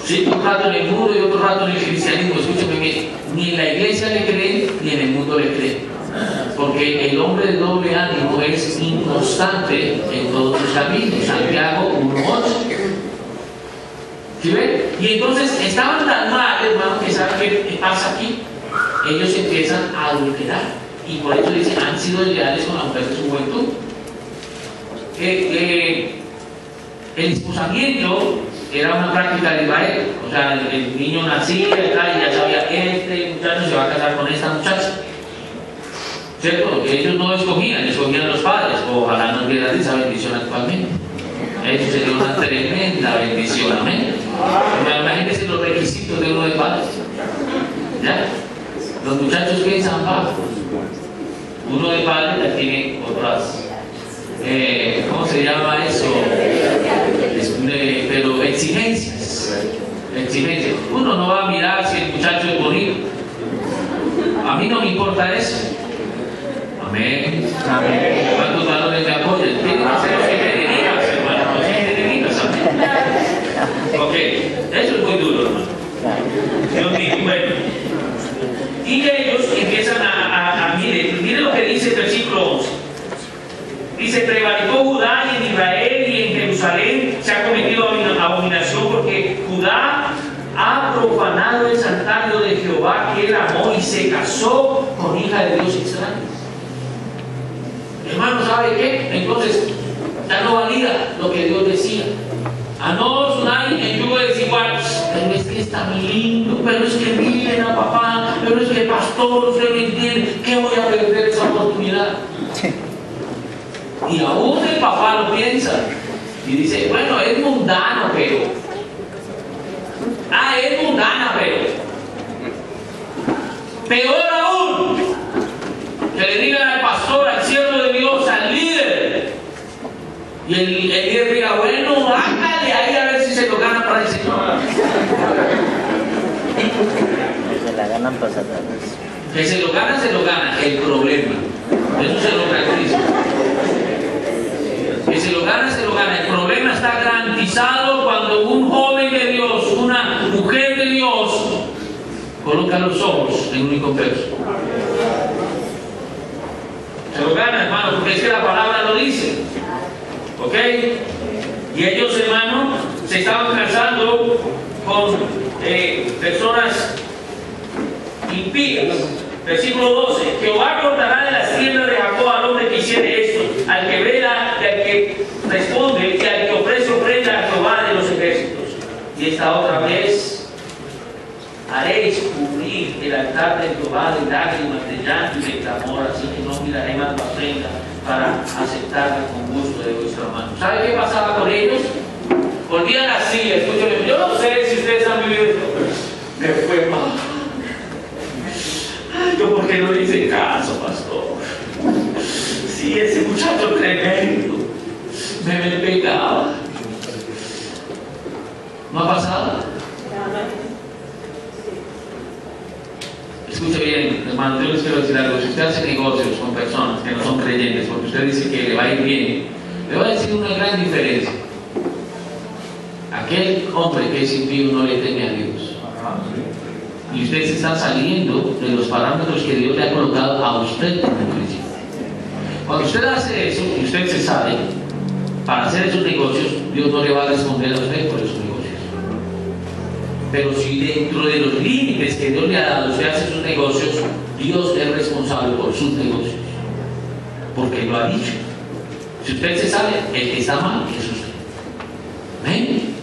Sí, un rato en el mundo y otro rato en el cristianismo. Escúcheme bien, ni en la iglesia le creen, ni en el mundo le creen. Porque el hombre de doble ánimo es inconstante en todos sus caminos. Santiago 1:8. ¿Sí ven? Y entonces estaban tan mal, hermano, que ¿saben qué pasa aquí? Ellos empiezan a adulterar. Y por eso dicen, han sido leales con la mujer de su juventud. El desposamiento era una práctica de Israel. O sea, el niño nacía y ya sabía, este muchacho se va a casar con esta muchacha. ¿Cierto? Ellos no escogían los padres. Ojalá nos dieran esa bendición actualmente. Eso sería una tremenda bendición, amén. Imagínense los requisitos de uno de padres. ¿Ya? Los muchachos piensan bajo. Uno de padres ya tiene otras, ¿cómo se llama eso? Pero exigencias. Uno no va a mirar si el muchacho es bonito. A mí no me importa eso. Amén. ¿Cuántos varones me apoyan? Tienen que ser los que te dirigas, hermano. Los que te dirigas, amén. Ok, eso es muy duro, hermano. Dios mío, bueno. Y ellos empiezan mire lo que dice el versículo 11. Dice, prevaricó Judá y en Israel y en Jerusalén se ha cometido abominación porque Judá ha profanado el santuario de Jehová que él amó y se casó con hija de Dios extraños. Hermano, ¿sabe qué? Entonces, Ya no valida lo que Dios decía. A no os unáis en yugo desigual. Pero es que está muy lindo, pero es que miren a papá, pero es que pastor, usted me entiende, ¿qué voy a perder esa oportunidad? Y aún el papá lo piensa y dice, bueno, es mundano, pero es mundana, pero peor aún que le digan al pastor, al siervo de Dios, al líder, y el líder diga, bueno, hágale ahí a ver si se lo gana para el Señor. Se la ganan pasadas. Que se lo gana el problema. Eso se lo caracteriza. Que se lo gana. El problema está garantizado cuando un joven de Dios, una mujer de Dios, coloca los ojos en un inconverso. Se lo gana, hermano, porque es que la palabra lo dice. ¿Ok? Y ellos, hermano, se estaban casando con personas impías. Versículo 12. Jehová cortará de las tiendas de Jacob al hombre que hiciere esto, al que vela y al que responde y al que ofrece ofrenda a Jehová de los ejércitos. Y esta otra vez haréis cubrir el altar de Jehová de lágrimas, de llanto y de clamor, así que no miraré más la ofrenda para aceptarla con gusto de vuestra mano. ¿Sabe qué pasaba con ellos? Volvían así, escúchame, yo no sé si ustedes han vivido esto. Me fue mal. Yo, ¿por qué no le hice caso, pastor? Sí, ese muchacho tremendo me pegaba. ¿No ha pasado? Escuche bien, hermano, yo les quiero decir algo. Si usted hace negocios con personas que no son creyentes, porque usted dice que le va a ir bien, le voy a decir una gran diferencia. Aquel hombre que es impío no le teme a Dios. Y usted se está saliendo de los parámetros que Dios le ha colocado a usted en el principio. Cuando usted hace eso y usted se sale para hacer esos negocios, Dios no le va a responder a usted por esos negocios. Pero si dentro de los límites que Dios le ha dado usted hace sus negocios, Dios es responsable por sus negocios, porque lo ha dicho. Si usted se sale, el que está mal es usted. ¿Ven?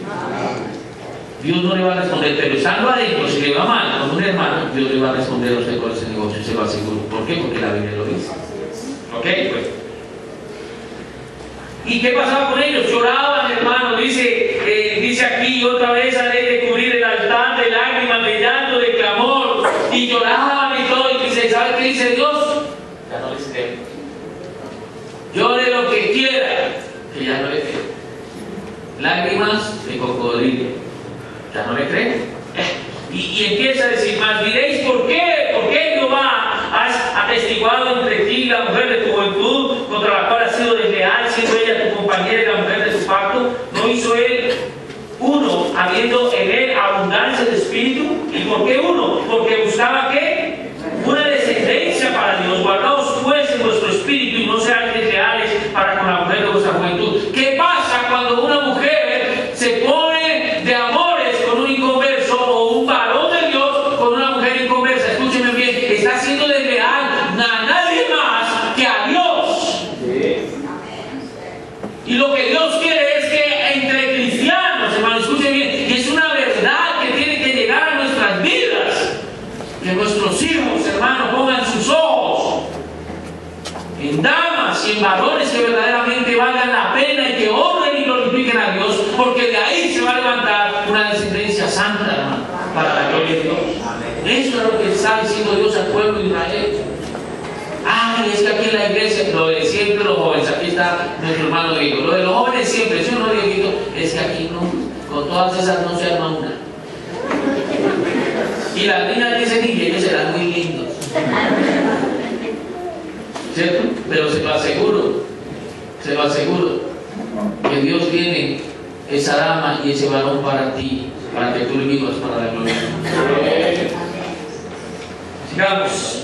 Dios no le va a responder, pero estando adentro, si le va mal con un hermano, Dios le va a responder a usted por ese negocio, se lo aseguro. ¿Por qué? Porque la Biblia lo dice. ¿Ok? Pues. ¿Y qué pasaba con ellos? Lloraban, hermano, dice aquí, otra vez haré de cubrir el altar de lágrimas, de llanto, de clamor, y lloraban y todo, y dice, ¿sabe qué dice Dios? Ya no les creo. Llore lo que quiera, que ya no le creo. Lágrimas de cocodrilo. Ya no le creen. Y empieza a decir más, diréis, ¿por qué? ¿Por qué Jehová has atestiguado entre ti la mujer de tu juventud, contra la cual has sido desleal, siendo ella tu compañera y la mujer de tu pacto? ¿No hizo él uno, habiendo en él abundancia de espíritu? ¿Y por qué uno? Porque buscaba ¿qué? Una descendencia para Dios. Guardaos pues en vuestro espíritu y no seáis desleales para con la mujer de vuestra juventud. ¿Qué pasa cuando una mujer se pone de amores con un inconverso o un varón de Dios con una mujer inconversa? Escúcheme bien, está siendo desleal a nadie más que a Dios. Y lo que Dios quiere es que entre cristianos, hermanos, escuchen bien, y es una verdad que tiene que llegar a nuestras vidas, que nuestros hijos, hermanos, pongan sus ojos en damas y en varones que verdaderamente valgan la pena y que honren y glorifiquen a Dios, porque de ahí se va a levantar una descendencia santa, hermano, para la gloria de Dios. Eso es lo que está diciendo Dios al pueblo de Israel. Ay, es que aquí en la iglesia, lo de siempre los jóvenes, aquí está nuestro hermano Diego, lo de los jóvenes siempre, ¿sí o no, Dieguito? Es que aquí no, con todas esas no se arma una. Y las niñas dicen, y ellos serán muy lindos. ¿Cierto? Pero se lo aseguro, que Dios tiene esa dama y ese varón para ti, para que tú le vivas para la gloria. Sigamos.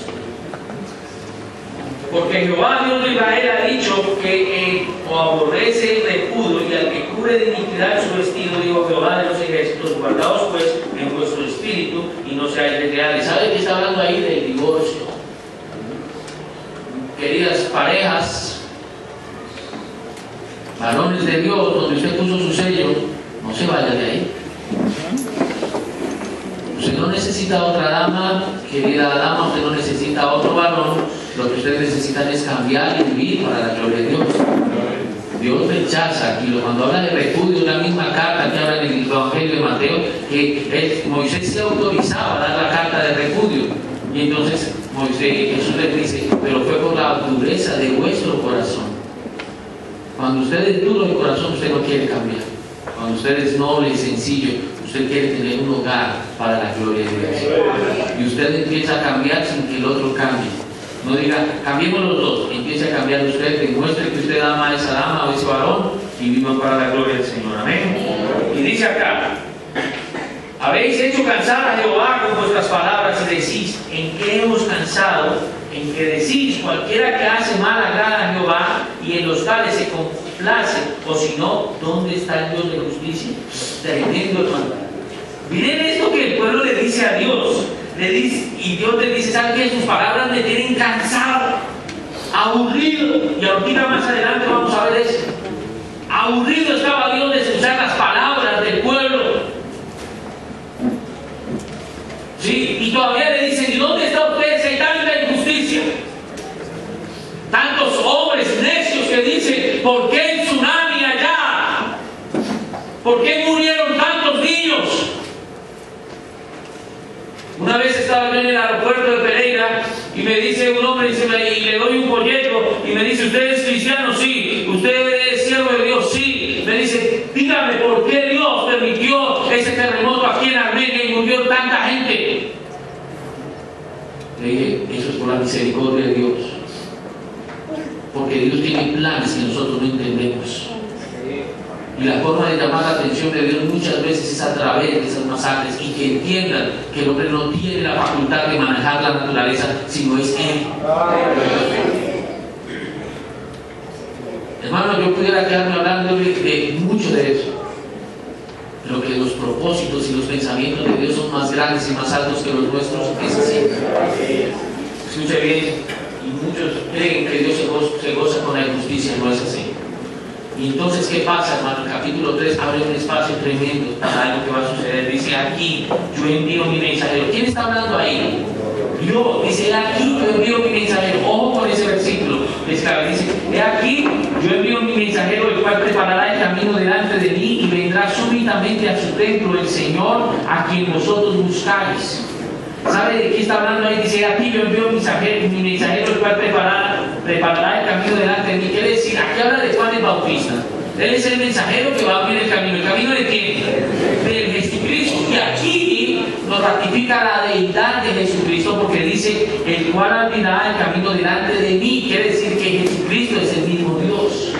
Porque Jehová Dios de Israel ha dicho que o aborrece el repudio y al que cubre de iniquidad su vestido, digo Jehová de los ejércitos, guardaos pues en vuestro espíritu y no seáis desleales. ¿Sabe que está hablando ahí del divorcio? Queridas parejas, Varones de Dios, donde usted puso su sello, no se vaya de ahí. Usted no necesita otra dama, querida dama, usted no necesita otro varón. Lo que ustedes necesitan es cambiar y vivir para la gloria de Dios. Dios rechaza aquí, cuando habla de repudio, la misma carta que habla en el Evangelio de Mateo, que Moisés se autorizaba a dar la carta de repudio. Y entonces Jesús les dice, pero fue por la dureza de vuestro corazón. Cuando usted es duro de corazón, usted no quiere cambiar. Cuando usted es noble y sencillo, usted quiere tener un hogar para la gloria de Dios. Y usted empieza a cambiar sin que el otro cambie. No diga, cambiemos los dos, empiece a cambiar usted, demuestre que usted ama a esa dama o a ese varón y vivan para la gloria del Señor. Amén. Y dice acá, habéis hecho cansar a Jehová con vuestras palabras y decís, ¿en qué hemos cansado? En que decís, cualquiera que hace mal agrada a Jehová y en los tales se complace, o si no, ¿dónde está el Dios de justicia? Tremendo, hermano. Miren esto que el pueblo le dice a Dios. Le dice, y Dios le dice, ¿saben qué? Sus palabras me tienen cansado, aburrido. Y ahorita más adelante vamos a ver eso. Aburrido estaba Dios de escuchar las palabras del pueblo. ¿Sí? Y todavía le dicen, ¿y dónde está usted si hay tanta injusticia? Tantos hombres necios que dicen, ¿por qué el tsunami allá? ¿Por qué murieron tantos niños? Una vez estaba yo en el aeropuerto de Pereira y me dice un hombre y le doy un folleto y me dice, ¿usted es cristiano? Sí. ¿Usted es siervo de Dios? Sí. Me dice, dígame, ¿por qué Dios permitió ese terremoto aquí en Armenia y murió tanta gente? Le dije, eso es por la misericordia de Dios. Porque Dios tiene planes que nosotros no entendemos. Y la forma de llamar la atención de Dios muchas veces es a través de esas masacres, y que entiendan que el hombre no tiene la facultad de manejar la naturaleza, sino es Él. Hermano, yo pudiera quedarme hablando de mucho de eso, pero que los propósitos y los pensamientos de Dios son más grandes y más altos que los nuestros, es así. Escuche bien, y muchos creen que Dios se goza con la injusticia, no es así. Y entonces, ¿qué pasa, hermano? El capítulo 3 abre un espacio tremendo para algo que va a suceder. Dice, aquí yo envío mi mensajero. ¿Quién está hablando ahí? Dios. Dice, aquí yo envío mi mensajero. Ojo con ese versículo. Dice, aquí yo envío mi mensajero, el cual preparará el camino delante de mí y vendrá súbitamente a su templo el Señor a quien vosotros buscáis. ¿Sabe de qué está hablando ahí? Dice, aquí yo envío mi mensajero, el cual preparará el camino delante de mí. Quiere decir, aquí habla de Juan el Bautista. Él es el mensajero que va a abrir el camino. ¿El camino de quién? De Jesucristo. Y aquí nos ratifica la deidad de Jesucristo, porque dice, el cual abrirá el camino delante de mí. Quiere decir que Jesucristo es el mismo Dios.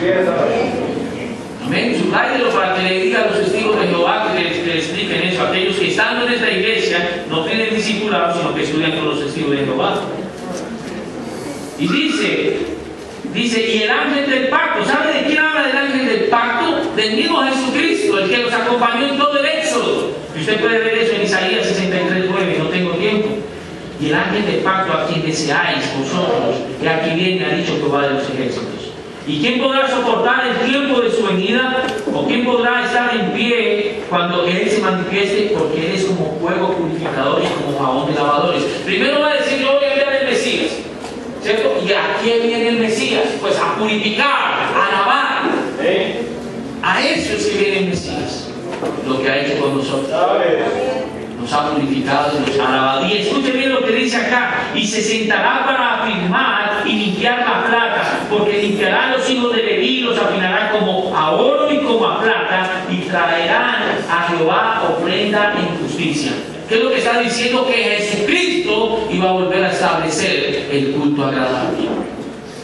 Amén. Subláyelo para que le diga a los testigos de Jehová que le expliquen eso. Aquellos que estando en esta iglesia no tienen discipulados, sino que estudian con los testigos de Jehová. Y dice, y el ángel del pacto. ¿Sabe de quién habla el ángel del pacto? Del mismo Jesucristo, el que los acompañó en todo el éxodo. Y usted puede ver eso en Isaías 63:9, no tengo tiempo. Y el ángel del pacto, a quien deseáis vosotros, y aquí viene, ha dicho Jehová de los ejércitos. ¿Y quién podrá soportar el tiempo de su venida? ¿O quién podrá estar en pie cuando Él se manifieste? Porque Él es como fuego purificador y como jabón de lavadores. Primero va a decir, yo voy a enviar el Mesías, ¿cierto? ¿Y a quién viene el Mesías? Pues a purificar, a lavar. A eso es que viene el Mesías. Lo que ha hecho con nosotros. Nos ha purificado y nos ha lavado. Y escuche bien lo que dice acá. Y se sentará para afirmar y limpiar la plata, porque limpiarán los hijos de Leví, los afinarán como a oro y como a plata, y traerán a Jehová ofrenda en justicia. ¿Qué es lo que está diciendo? Que Jesucristo iba a volver a establecer el culto agradable.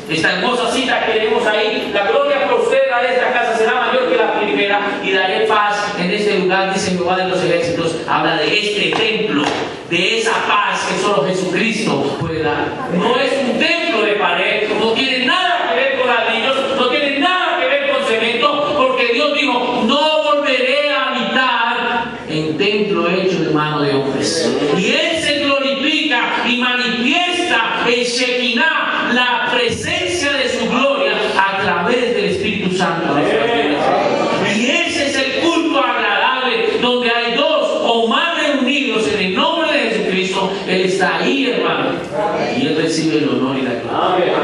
Esta hermosa cita que leemos ahí, la gloria postrera de esta casa será mayor que la primera, y daré paz en este lugar, dice Jehová de los ejércitos. Habla de este templo, de esa paz que solo Jesucristo puede dar. No es un templo de pared, no tiene nada que ver con ladrillos, no tiene nada que ver con cemento, porque Dios dijo, no volveré a habitar en templo hecho de mano de hombres. Y Él se glorifica y manifiesta el Shekinah, la presencia de su gloria, a través del Espíritu Santo. Y ese es el culto agradable, donde hay dos o más reunidos en el nombre de Jesucristo. Él está ahí, hermano, y Él recibe el honor y la gloria.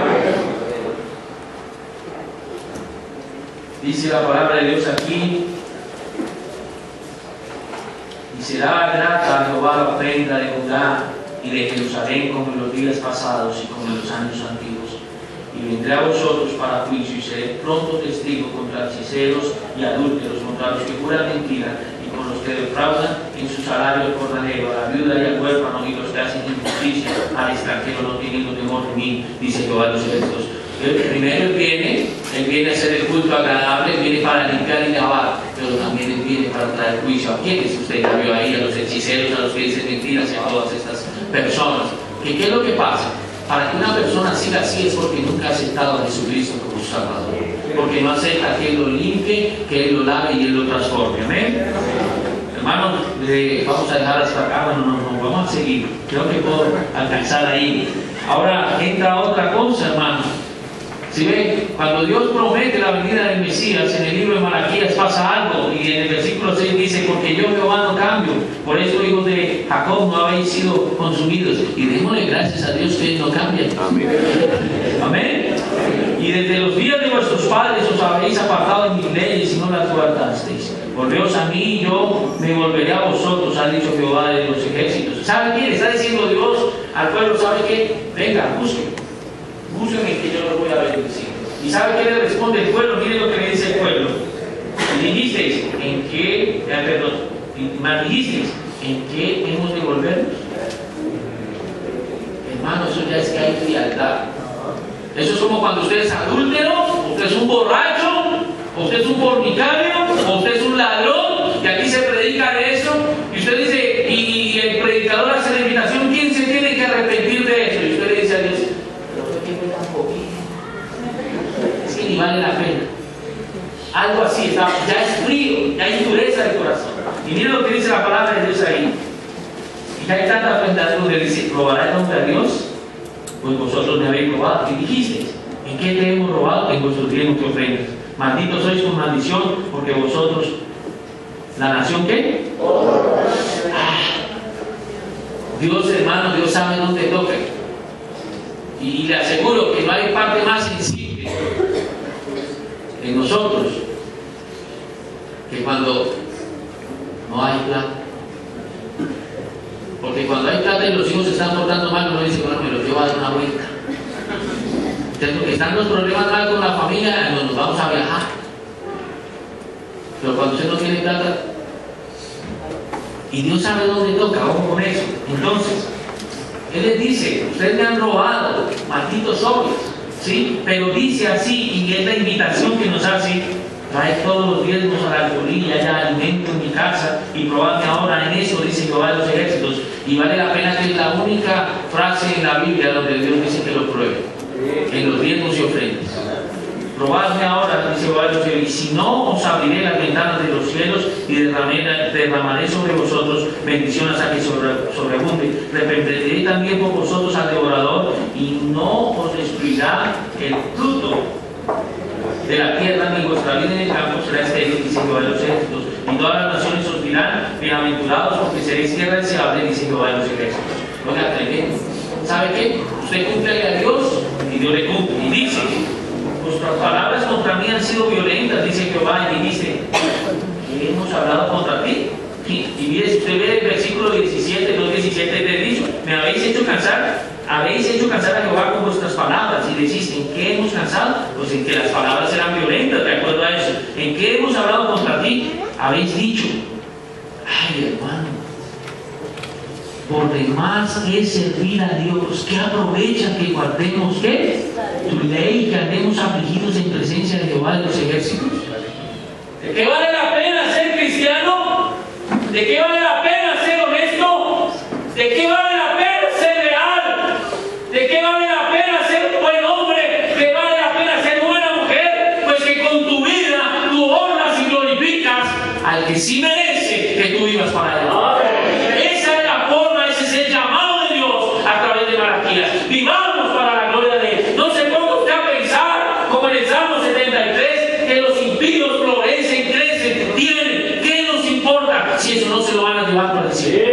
Dice la palabra de Dios aquí: y será grata a Jehová la ofrenda de Judá y de Jerusalén como en los días pasados y como en los años antiguos. Y vendré a vosotros para juicio y seré pronto testigo contra hechiceros y adúlteros, contra los que juran mentira y con los que defraudan en su salario el jornalero, a la viuda y al huérfano y los que hacen injusticia al extranjero, no teniendo temor de mí, dice Jehová de los ejércitos. Primero Él viene a hacer el culto agradable, Él viene para limpiar y lavar, pero también Él viene para traer juicio. ¿A quiénes? Usted ya vio ahí, a los hechiceros, a los que dicen mentiras, a todas estas personas. ¿Qué es lo que pasa? Para que una persona siga así es porque nunca ha aceptado a Jesucristo como su Salvador, porque no acepta que Él lo limpie, que Él lo lave y Él lo transforme. Amén. Hermanos, vamos a dejar hasta acá, no, vamos a seguir. Creo que puedo alcanzar ahí. Ahora entra otra cosa, hermanos. Si ven, cuando Dios promete la venida del Mesías, en el libro de Malaquías pasa algo, y en el versículo 6 dice: porque yo Jehová no cambio, por eso hijos de Jacob no habéis sido consumidos. Y démosle gracias a Dios que Él no cambia. Amén. Amén. Y desde los días de vuestros padres os habéis apartado de mis leyes y no las guardasteis. Volveos a mí y yo me volveré a vosotros, ha dicho Jehová de los ejércitos. ¿Sabe qué? Está diciendo Dios al pueblo: ¿sabe qué? Venga, busquen que yo los voy a bendecir. ¿Y sabe qué le responde el pueblo? Mire lo que le dice el pueblo. Y dijisteis: ¿en qué? Dijisteis: ¿en qué hemos de volvernos? Hermano, eso ya es que hay frialdad. Eso es como cuando usted es adúltero, usted es un borracho, usted es un fornicario, usted es un ladrón, y aquí se predica de eso, y usted dice, y el predicador hace la invitación: ¿quién se tiene que arrepentir de eso? Y usted le dice a Dios: es que ni vale la pena. Algo así, ya es frío, ya hay dureza de corazón. Y miren lo que dice la palabra de Dios ahí. Y ya hay tanta ofrenda donde dice: ¿robará el hombre a Dios? Pues vosotros me habéis robado. ¿Qué dijisteis? ¿En qué te hemos robado? En vuestros diezmos que ofrendas. Malditos sois con maldición, porque vosotros, ¿la nación qué? Dios, hermano, Dios sabe dónde toca. Y le aseguro que no hay parte más sensible en nosotros que cuando no hay plata. Porque cuando hay plata y los hijos se están portando mal, uno dice: bueno, me los llevo a dar una vuelta. Entonces, porque están los problemas mal con la familia, nos vamos a viajar. Pero cuando usted no tiene plata, y Dios sabe dónde toca, ojo con eso. Entonces, Él les dice: ustedes me han robado, malditos sois, ¿sí? Pero dice así, y es la invitación que nos hace: traed todos los diezmos a la alfolí, haya alimento en mi casa, y probadme ahora en eso, dice Jehová de los ejércitos. Y vale la pena, que es la única frase en la Biblia donde Dios dice que lo pruebe, en los diezmos y ofrendas. Probadme ahora, dice Jehová de los ejércitos, y si no, os abriré las ventanas de los cielos y derramaré sobre vosotros bendición hasta que sobreabunde. Reprenderé también por vosotros al devorador, y no os destruirá el fruto de la tierra, ni vuestra vida en el campo será estéril, dice Jehová de los ejércitos. Y todas las naciones os dirán: bienaventurados, porque seréis tierra deseable, dice Jehová de los ejércitos. Oiga, tremendo. ¿Sabe qué? Usted cumple a Dios y Dios le cumple. Y dice: vuestras palabras contra mí han sido violentas, dice Jehová. Y dice: ¿qué hemos hablado contra ti? Y mire, usted ve el versículo 17, 2:17, le dice: me habéis hecho cansar a Jehová con vuestras palabras. Y decís: ¿en qué hemos cansado? Pues en que las palabras eran violentas, de acuerdo a eso. ¿En qué hemos hablado contra ti? Habéis dicho: ay, hermano, por demás es servir a Dios, ¿qué aprovecha que guardemos qué? Tu ley, que andemos afligidos en presencia de Jehová de los ejércitos. ¿De qué vale la pena ser cristiano? ¿De qué vale la pena ser honesto? ¿De qué vale la pena ser leal? ¿De qué vale la pena ser un buen hombre? ¿De qué vale la pena ser buena mujer? Pues que con tu vida tú honras y glorificas al que sí merece que tú vivas para él. Esa es la forma, ese es el llamado de Dios a través de Malaquías. Vivamos para la gloria de Él. No se ponga usted a pensar como en el Salmo 70. lo van a llevar para el cielo.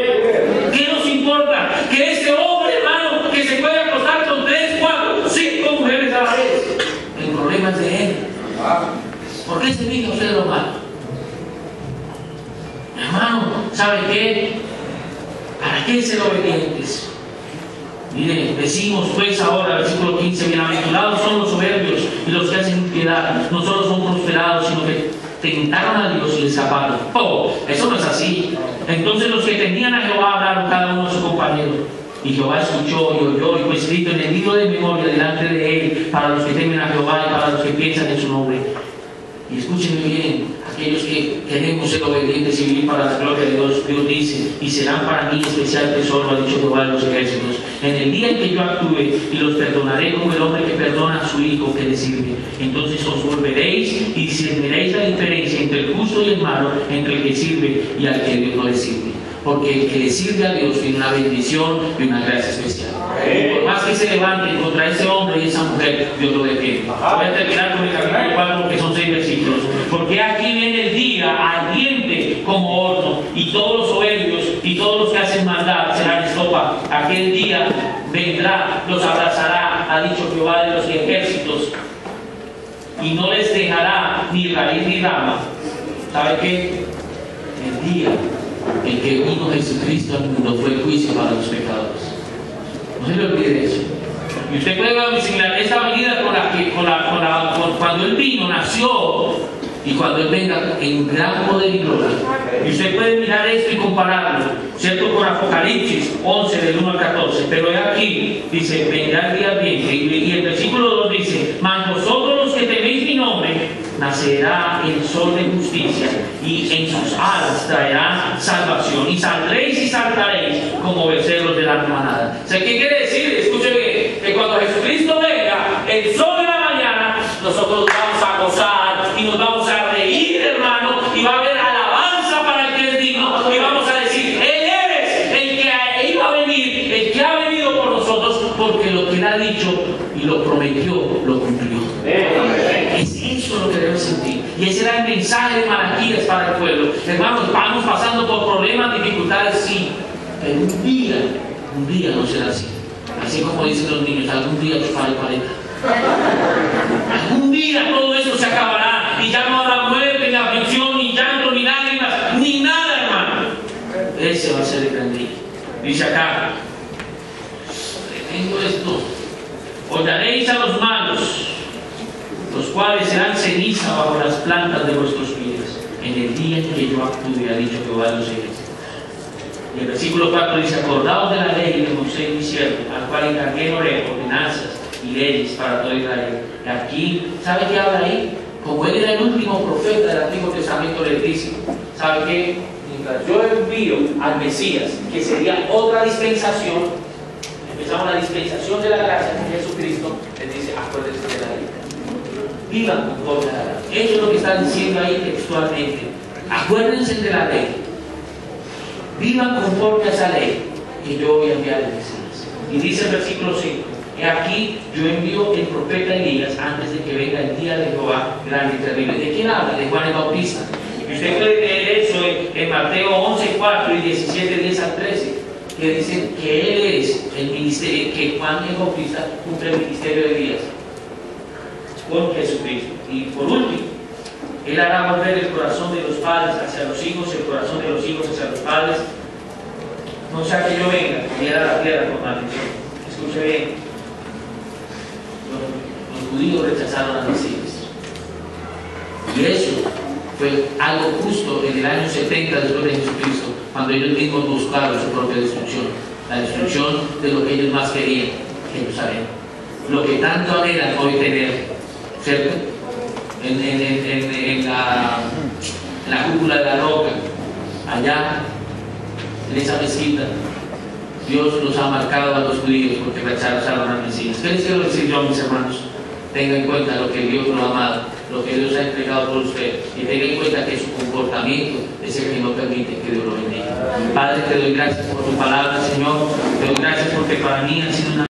¿Qué nos importa? Que este hombre, hermano, que se puede acostar con 3, 4, 5 mujeres a la vez. El problema es de él. ¿Por qué se fija usted lo malo? Hermano, ¿sabe qué? ¿Para qué ser obedientes? Mire, decimos pues ahora, versículo 15, bienaventurados son los soberbios y los que hacen impiedad, no solo son prosperados, sino que tentaron a Dios y le escaparon. Oh, eso no es así. Entonces los que temían a Jehová hablaron cada uno a su compañero. Y Jehová escuchó y oyó, y fue escrito en el libro de memoria delante de él, para los que temen a Jehová y para los que piensan en su nombre. Y escúchenme bien, aquellos que queremos ser obedientes y vivir para la gloria de Dios, Dios dice, y serán para mí especial tesoro, ha dicho Jehová de los ejércitos. En el día en que yo actúe y los perdonaré como el hombre que perdona a su hijo que le sirve. Entonces os volveréis y discerniréis la diferencia entre el justo y el malo, entre el que sirve y al que Dios no le sirve. Porque el que le sirve a Dios tiene una bendición y una gracia especial. Y por más que se levanten contra ese hombre y esa mujer, Dios lo defiende. Voy a terminar con el capítulo 4, que son 6 versículos. Porque aquí viene el día ardiente como horno, y todos los soberbios y todos los que hacen maldad serán estopa. Aquel día vendrá, los abrazará, ha dicho Jehová de los ejércitos, y no les dejará ni raíz ni rama. ¿Sabe qué? El día en que vino Jesucristo al mundo fue el juicio para los pecadores. No se le olvide eso. Y usted puede ver esta venida cuando Él vino, nació, y cuando Él venga en gran poder y gloria. Y usted puede mirar esto y compararlo, ¿cierto? Con Apocalipsis 11, del 1 al 14. Pero aquí dice, vendrá el día bien. Y el versículo 2 dice, mas vosotros los que teméis mi nombre, nacerá el sol de justicia, y en sus alas traerá salvación, y saldréis y saltaréis como becerros de la manada. O sea, ¿qué quiere decir? Escuchen bien, que cuando Jesucristo venga, el sol de la mañana, nosotros vamos a gozar y nos vamos a reír, hermano, y va a haber alabanza para el que es digno, y vamos a decir, Él es el que iba a venir, el que ha venido por nosotros, porque lo que Él ha dicho y lo prometió, lo cumplió. Es eso lo que debemos sentir. Y ese era el mensaje de Malaquías para el pueblo. Hermanos, vamos pasando por problemas, dificultades, sí, pero un día no será así. Así como dicen los niños, algún día tu padre parezca. Algún día todo eso se acabará, y ya no habrá muerte, ni aflicción, ni llanto, ni lágrimas, ni nada, hermano. Ese va a ser el gran día. Dice acá, tengo esto, hollaréis a los malos, los cuales serán ceniza bajo las plantas de vuestros pies, en el día en que yo actúe, ha dicho Jehová de los ejércitos. Y el versículo 4 dice, acordaos de la ley de Moisés mi siervo, al cual encargué en Horeb ordenanzas y leyes para todo Israel. Y aquí, ¿sabe qué habla ahí? Como él era el último profeta del Antiguo Testamento, le dice, ¿sabe qué? Mientras yo envío al Mesías, que sería otra dispensación, empezamos la dispensación de la gracia de Jesucristo, les dice, acuérdense de la ley. Vivan conforme a la ley. Eso es lo que está diciendo ahí textualmente. Acuérdense de la ley. Vivan conforme a esa ley que yo voy a enviar al Mesías. Y dice el versículo 5, he aquí yo envío el profeta Elías antes de que venga el día de Jehová grande y terrible. ¿De quién habla? De Juan el Bautista. Y usted puede leer eso en Mateo 11, 4 y 17, 10 al 13, que dicen que él es el ministerio, que Juan el Bautista cumple el ministerio de Elías con Jesucristo. Y por último, Él hará volver el corazón de los padres hacia los hijos, el corazón de los hijos hacia los padres. No sea que yo venga y a la tierra con maldición. Escuche bien. Los judíos rechazaron al Mesías. Y eso fue algo justo en el año 70 después de Jesucristo, cuando ellos mismos buscaron su propia destrucción. La destrucción de lo que ellos más querían, Jerusalén. Lo que tanto anhelan hoy tener, ¿cierto? En la cúpula de la roca, allá en esa mezquita, Dios los ha marcado a los judíos porque rechazaron al Mesías. ¿Qué les quiero decir yo, mis hermanos? Tenga en cuenta lo que Dios lo ha amado, lo que Dios ha entregado por usted, y tenga en cuenta que su comportamiento es el que no permite que Dios lo bendiga. Padre, te doy gracias por tu palabra, Señor. Te doy gracias porque para mí ha sido una